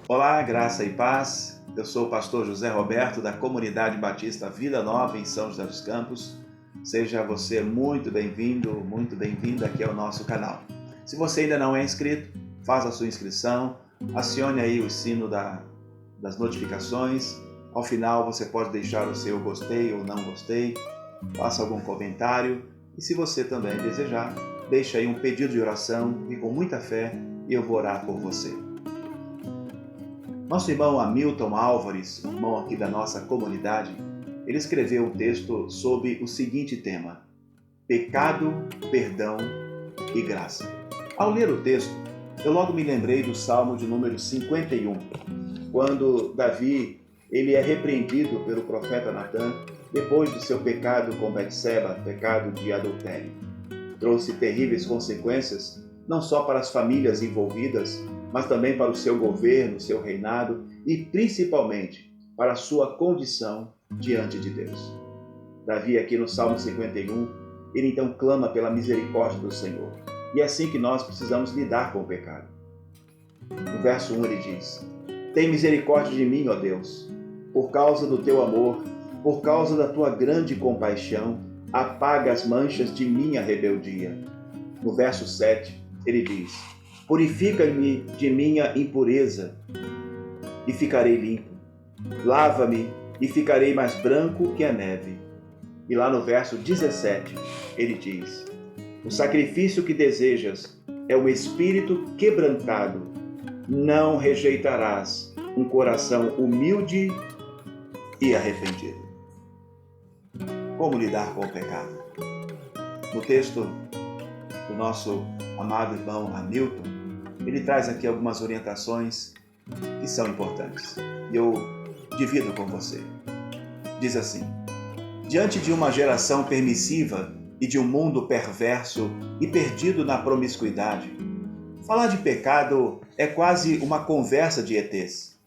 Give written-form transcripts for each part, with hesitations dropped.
Olá, graça e paz. Eu sou o pastor José Roberto, da Comunidade Batista Vida Nova, em São José dos Campos. Seja você muito bem-vindo, muito bem-vinda aqui ao nosso canal. Se você ainda não é inscrito, faça a sua inscrição, acione aí o sino das notificações. Ao final você pode deixar o seu gostei ou não gostei, faça algum comentário e, se você também desejar, deixe aí um pedido de oração e, com muita fé, eu vou orar por você. Nosso irmão Hamilton Álvares, irmão aqui da nossa comunidade, ele escreveu um texto sobre o seguinte tema: pecado, perdão e graça. Ao ler o texto, eu logo me lembrei do Salmo de número 51, quando Davi ele é repreendido pelo profeta Natã depois do seu pecado com Betseba, pecado de adultério. Trouxe terríveis consequências, não só para as famílias envolvidas, mas também para o seu governo, seu reinado e principalmente para a sua condição diante de Deus. Davi, aqui no Salmo 51, ele então clama pela misericórdia do Senhor. E é assim que nós precisamos lidar com o pecado. No verso 1 ele diz: tem misericórdia de mim, ó Deus, por causa do teu amor, por causa da tua grande compaixão, apaga as manchas de minha rebeldia. No verso 7 ele diz: purifica-me de minha impureza e ficarei limpo. Lava-me e ficarei mais branco que a neve. E lá no verso 17, ele diz: o sacrifício que desejas é um espírito quebrantado. Não rejeitarás um coração humilde e arrependido. Como lidar com o pecado? No texto do nosso amado irmão Hamilton, ele traz aqui algumas orientações que são importantes. E eu divido com você. Diz assim: diante de uma geração permissiva e de um mundo perverso e perdido na promiscuidade, falar de pecado é quase uma conversa de ETs.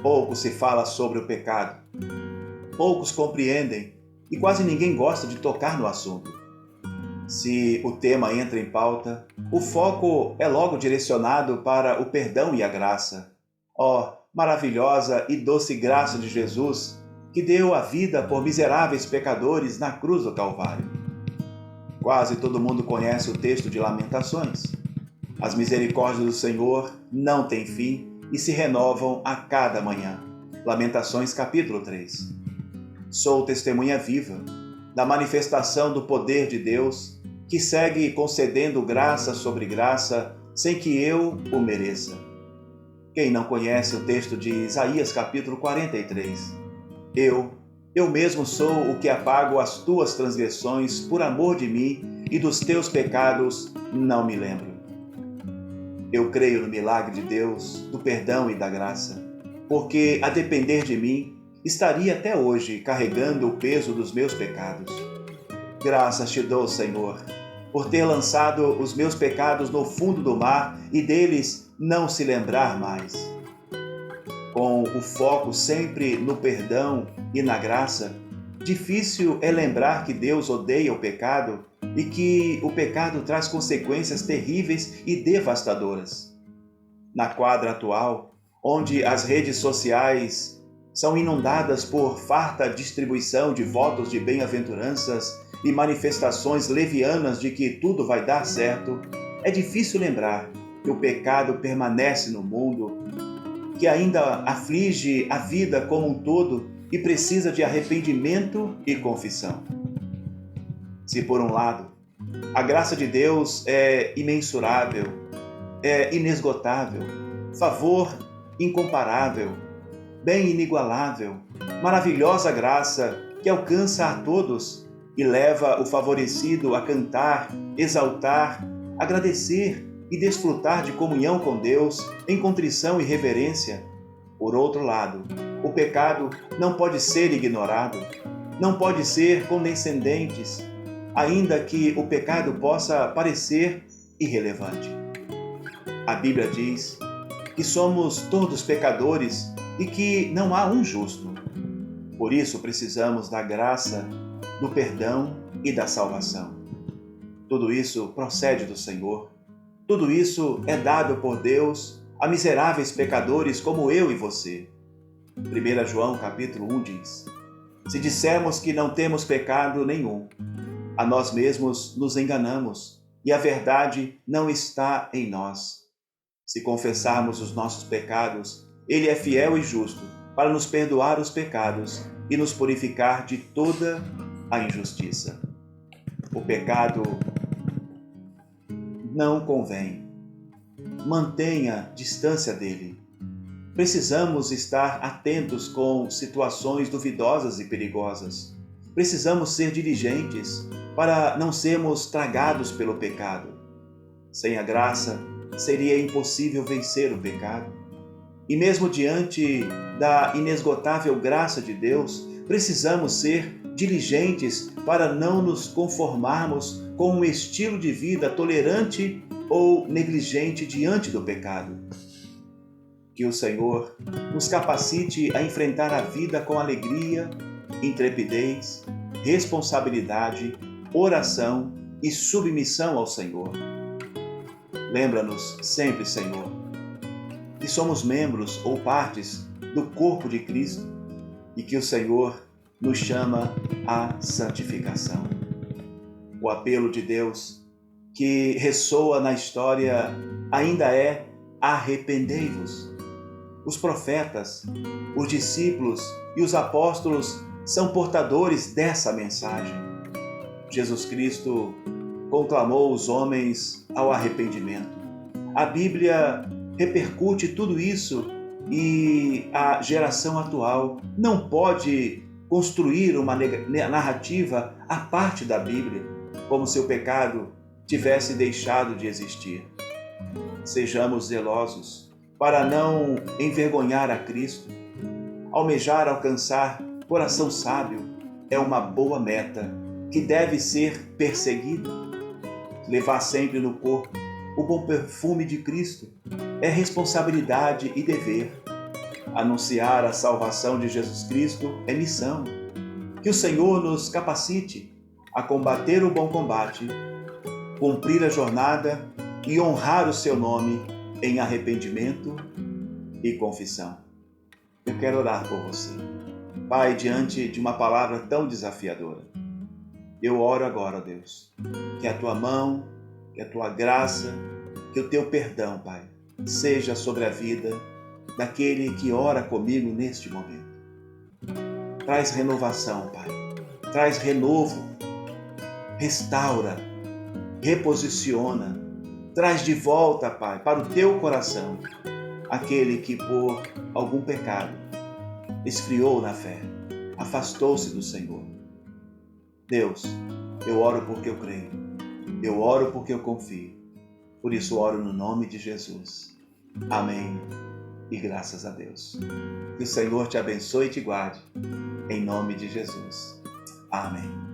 Pouco se fala sobre o pecado. Poucos compreendem e quase ninguém gosta de tocar no assunto. Se o tema entra em pauta, o foco é logo direcionado para o perdão e a graça. Ó, maravilhosa e doce graça de Jesus, que deu a vida por miseráveis pecadores na cruz do Calvário. Quase todo mundo conhece o texto de Lamentações. As misericórdias do Senhor não têm fim e se renovam a cada manhã. Lamentações capítulo 3. Sou testemunha viva da manifestação do poder de Deus, que segue concedendo graça sobre graça, sem que eu o mereça. Quem não conhece o texto de Isaías capítulo 43? Eu mesmo sou o que apago as tuas transgressões por amor de mim, e dos teus pecados não me lembro. Eu creio no milagre de Deus, do perdão e da graça, porque, a depender de mim, estaria até hoje carregando o peso dos meus pecados. Graças te dou, Senhor, por ter lançado os meus pecados no fundo do mar e deles não se lembrar mais. Com o foco sempre no perdão e na graça, difícil é lembrar que Deus odeia o pecado e que o pecado traz consequências terríveis e devastadoras. Na quadra atual, onde as redes sociais são inundadas por farta distribuição de votos de bem-aventuranças e manifestações levianas de que tudo vai dar certo, é difícil lembrar que o pecado permanece no mundo, que ainda aflige a vida como um todo e precisa de arrependimento e confissão. Se, por um lado, a graça de Deus é imensurável, é inesgotável, favor incomparável, bem inigualável, maravilhosa graça que alcança a todos e leva o favorecido a cantar, exaltar, agradecer e desfrutar de comunhão com Deus em contrição e reverência. Por outro lado, o pecado não pode ser ignorado, não pode ser condescendente, ainda que o pecado possa parecer irrelevante. A Bíblia diz que somos todos pecadores e que não há um justo. Por isso precisamos da graça do perdão e da salvação. Tudo isso procede do Senhor. Tudo isso é dado por Deus a miseráveis pecadores como eu e você. 1 João capítulo 1 diz: se dissermos que não temos pecado nenhum, a nós mesmos nos enganamos e a verdade não está em nós. Se confessarmos os nossos pecados, Ele é fiel e justo para nos perdoar os pecados e nos purificar de toda a injustiça. O pecado não convém. Mantenha distância dele. Precisamos estar atentos com situações duvidosas e perigosas. Precisamos ser diligentes para não sermos tragados pelo pecado. Sem a graça, seria impossível vencer o pecado. E mesmo diante da inesgotável graça de Deus, precisamos ser diligentes para não nos conformarmos com um estilo de vida tolerante ou negligente diante do pecado. Que o Senhor nos capacite a enfrentar a vida com alegria, intrepidez, responsabilidade, oração e submissão ao Senhor. Lembra-nos sempre, Senhor, que somos membros ou partes do corpo de Cristo e que o Senhor nos chama à santificação. O apelo de Deus que ressoa na história ainda é: arrependei-vos. Os profetas, os discípulos e os apóstolos são portadores dessa mensagem. Jesus Cristo conclamou os homens ao arrependimento. A Bíblia repercute tudo isso e a geração atual não pode construir uma narrativa à parte da Bíblia, como se o pecado tivesse deixado de existir. Sejamos zelosos para não envergonhar a Cristo. Almejar alcançar coração sábio é uma boa meta que deve ser perseguida. Levar sempre no corpo o bom perfume de Cristo é responsabilidade e dever. Anunciar a salvação de Jesus Cristo é missão. Que o Senhor nos capacite a combater o bom combate, cumprir a jornada e honrar o seu nome em arrependimento e confissão. Eu quero orar por você. Pai, diante de uma palavra tão desafiadora, eu oro agora, Deus, que a tua mão, que a tua graça, que o teu perdão, Pai, seja sobre a vida daquele que ora comigo neste momento. Traz renovação, Pai. Traz renovo. Restaura. Reposiciona. Traz de volta, Pai, para o teu coração aquele que por algum pecado esfriou na fé, afastou-se do Senhor. Deus, eu oro porque eu creio. Eu oro porque eu confio. Por isso oro no nome de Jesus. Amém. E graças a Deus. Que o Senhor te abençoe e te guarde. Em nome de Jesus. Amém.